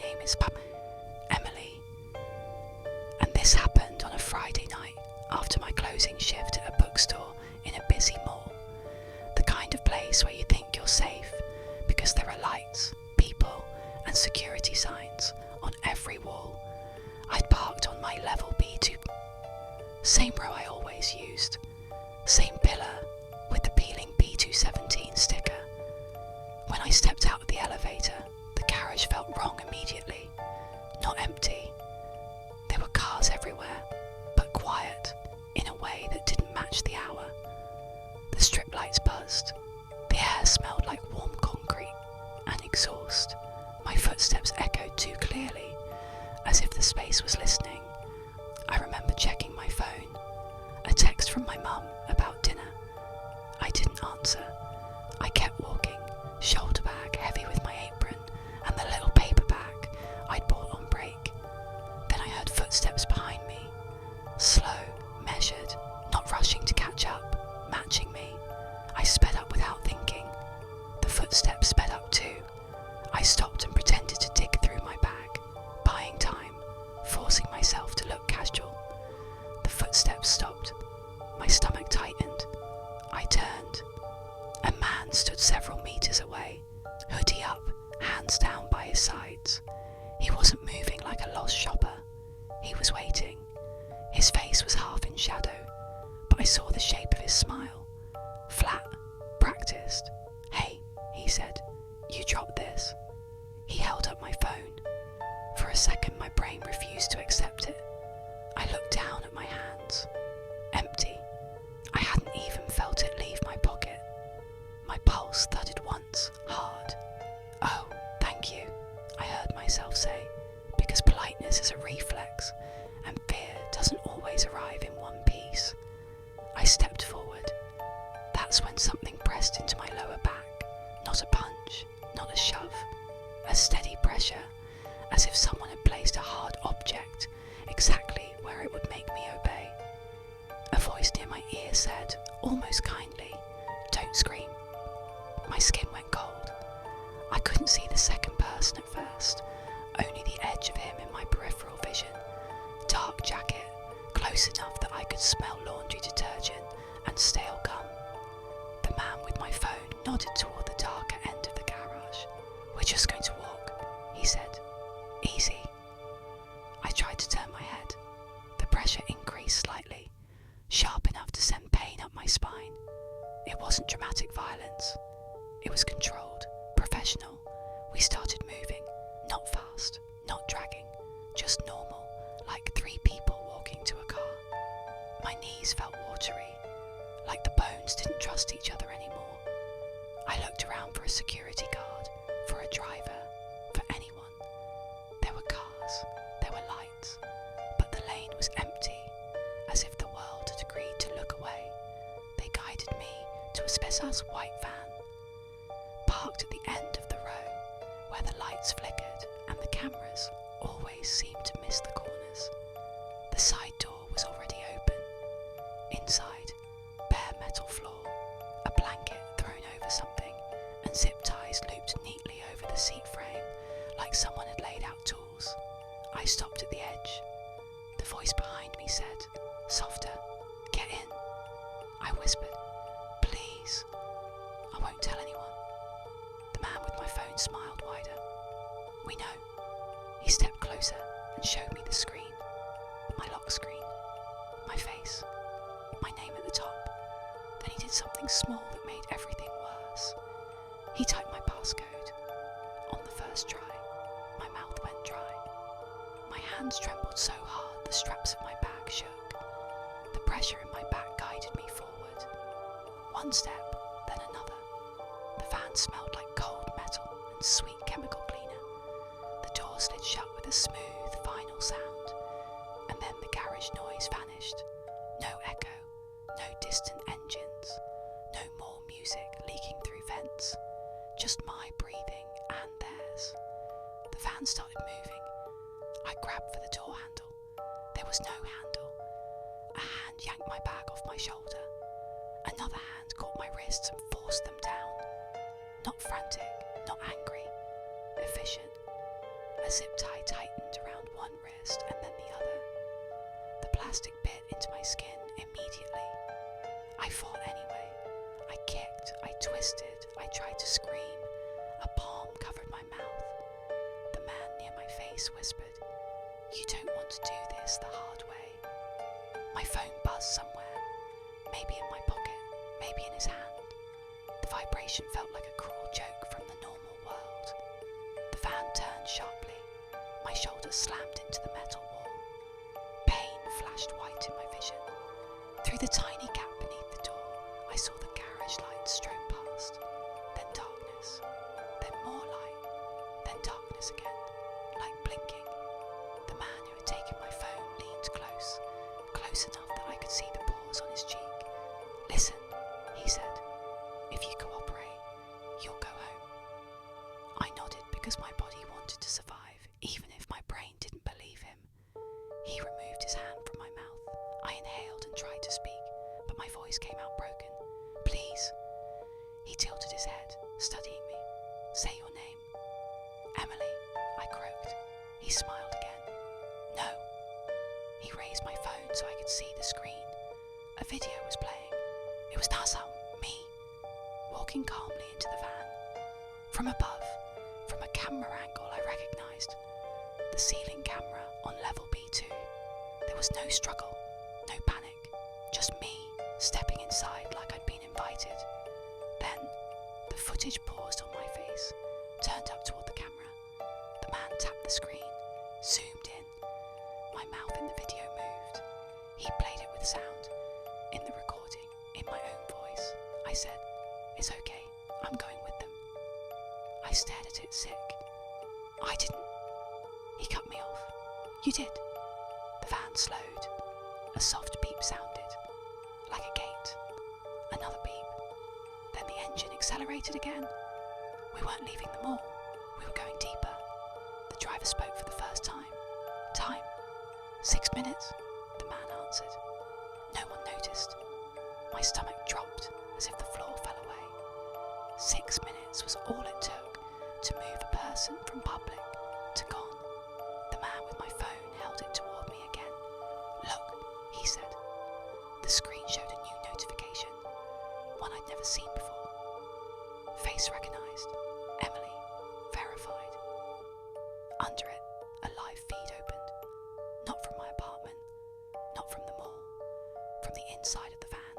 name is Emily. And this happened on a Friday night after my closing shift at a bookstore in a busy mall. The kind of place where you think you're safe because there are lights, people, and security signs on every wall. I'd parked on my level B2, same row I always used, same pillar with the peeling B217 sticker. When I stepped out of the elevator, the carriage felt wrong immediately. Not empty. There were cars everywhere, but quiet in a way that didn't match the hour. The strip lights buzzed. The air smelled like warm concrete and exhaust. My footsteps echoed too clearly, as if the space was listening. I remember checking my phone. A text from my mum about dinner. I didn't answer. I kept walking, shoulder bag heavy with my apron and the little paper bag I'd bought on break. Then I heard footsteps behind me. Slow, measured, not rushing to catch up, matching me. I sped up without thinking. The footsteps sped up too. I stopped and pretended to dig through my bag, buying time, forcing myself to look casual. The footsteps stopped. My stomach tightened. I turned. A man stood several meters away, hoodie up, hands down by his sides. He wasn't moving like a lost shopper. He was waiting. His face was half in shadow, but I saw the shape of his smile. Flat, practiced. "Hey," he said, "you dropped this." He held up my phone. For a second my brain refused to accept it. I looked down at my hands. Empty. I hadn't even felt it leave my pocket. My pulse thudded once, hard. "Oh, thank you," I heard myself say, because politeness is a reflex, and fear doesn't always arrive in one piece. I stepped forward. That's when something pressed into my lower back. Not a punch, not a shove. A steady pressure, as if someone had placed a hard object exactly where it would make me obey. A voice near my ear said, almost kindly, "Don't scream." My skin went cold. I couldn't see the second person at first, only the edge of him in my peripheral vision. Dark jacket, close enough that I could smell laundry detergent and stale gum. The man with my phone nodded toward the darker end of the garage. "We're just going to walk," he said. "Easy." I tried to turn my head. The pressure increased slightly, sharp enough to send pain up my spine. It wasn't dramatic violence. It was controlled, professional. We started moving, not fast, not dragging, just normal, like three people walking to a car. My knees felt watery, like the bones didn't trust each other anymore. I looked around for a security guard, for a driver, for anyone. There were cars, there were lights, but the lane was empty, as if the world had agreed to look away. They guided me to a Spessas white van, parked at the end of the row, where the lights flickered and the cameras always seemed to miss the corners. The side door was already open. Inside, bare metal floor, a blanket thrown over something, and zip ties looped neatly over the seat frame, like someone had laid out tools. I stopped at the edge. The voice behind me said, "Softer, get in." I whispered, "Please, I won't tell anyone." The man with my phone smiled wider. "We know." He stepped closer and showed me the screen. My lock screen. My face. My name at the top. Then he did something small that made everything worse. He typed my passcode. On the first try, my mouth went dry. My hands trembled so hard the straps of my bag shook. The pressure in my back guided me forward. One step, then another. The van smelled like cold metal and sweet chemical cleaner. The door slid shut with a smooth, final sound, and then the garage noise vanished. No echo, no distant engines, no more music leaking through vents, just my breathing and theirs. The van started moving. I grabbed for the door handle. There was no handle. A hand yanked my bag off my shoulder. Another hand caught my wrists and forced them down. Not frantic, not angry, efficient. A A zip tie tightened around one wrist and then the other. The plastic bit into my skin immediately. I fought anyway. I kicked, I twisted, I tried to scream. A palm covered my mouth. The man near my face whispered, "You don't want to do this the hard way." My phone buzzed somewhere, maybe in my pocket, maybe in his hand. The vibration felt like a cruel joke from the normal world. The van turned sharply. My shoulder slammed into the metal wall. Pain flashed white in my vision. Through the tiny gap beneath the door, I saw the garage lights strode past. Then darkness. Then more light. Then darkness again, like blinking. The man who had taken my phone leaned close enough that I could see the pores on his cheek. "Listen," he said. "If you cooperate, you'll go home." I nodded because my body wanted to survive, even if my brain didn't believe him. He removed his hand from my mouth. I inhaled and tried to speak, but my voice came out broken. "Please." He tilted his head, studying me. "Say your name." "Emily," I croaked. He smiled again. "No." He raised my phone so I could see the screen. A video was playing. It was Nazar, me, walking calmly into the van. From above, from a camera angle I recognised, the ceiling camera on level B2. There was no struggle, no panic, just me stepping inside like I'd been invited. Then, the footage paused on my face, turned up toward the camera. The man tapped the screen, zoomed in. My mouth in the video moved. He played it with sound. In the recording, in my own voice, I said, "It's okay, I'm going with them." I stared at it sick. "I didn't." He cut me off. "You did." The van slowed. A soft beep sounded, like a gate. Another beep. Then the engine accelerated again. We weren't leaving the mall. We were going deeper. The driver spoke for the first time. "Time." 6 minutes, the man answered. No one noticed. My stomach dropped as if the floor fell away. 6 minutes was all it took to move a person from public to gone. The man with my phone held it toward me again. "Look," he said. The screen showed a new notification, one I'd never seen before. "Face recognised. Emily. Verified." Under it, a live feed opened. Not from my apartment, not from the mall, from the inside of the van.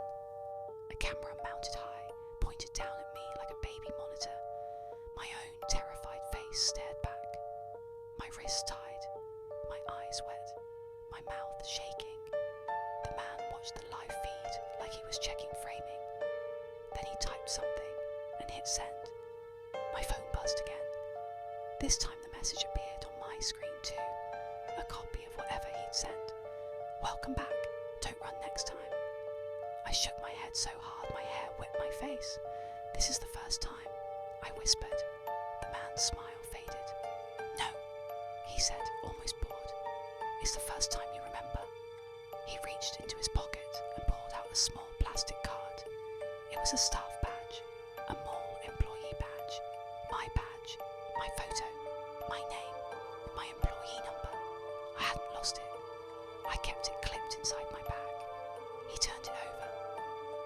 A camera mounted high, pointed down at me like a baby monitor. My own terrified face stared back. My wrists tied, my eyes wet, my mouth shaking. The man watched the live feed like he was checking framing. Then he typed something and hit send. My phone buzzed again. This time the message appeared on my screen too. A copy of whatever he'd sent. "Welcome back. Don't run next time." I shook my head so hard my hair whipped my face. "This is the first time," I whispered. The man's smile faded. "No," he said, almost bored. "It's the first time you remember." He reached into his pocket and pulled out a small plastic card. It was a staff badge, a mall employee badge, my photo, my name, my employee number. I hadn't lost it. I kept it clipped inside my bag. He turned it over.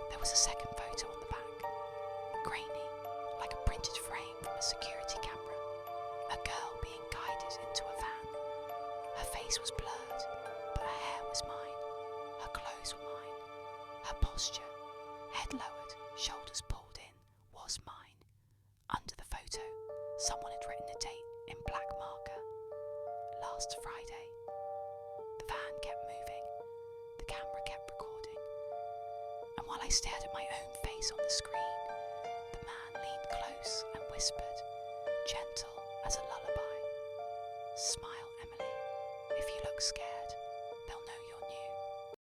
There was a second photo on the back, grainy, like a printed frame from a security camera. A girl being guided into a van. Her face was blurred, but her hair was mine. Her clothes were mine. Her posture, head lowered, shoulders pulled in, was mine. Under the photo, someone had written a date in black marker. Last Friday. The van kept moving. The camera kept recording. And while I stared at my own face on the screen, the man leaned close and whispered, gentle as a lullaby, "Smile, Emily, if you look scared."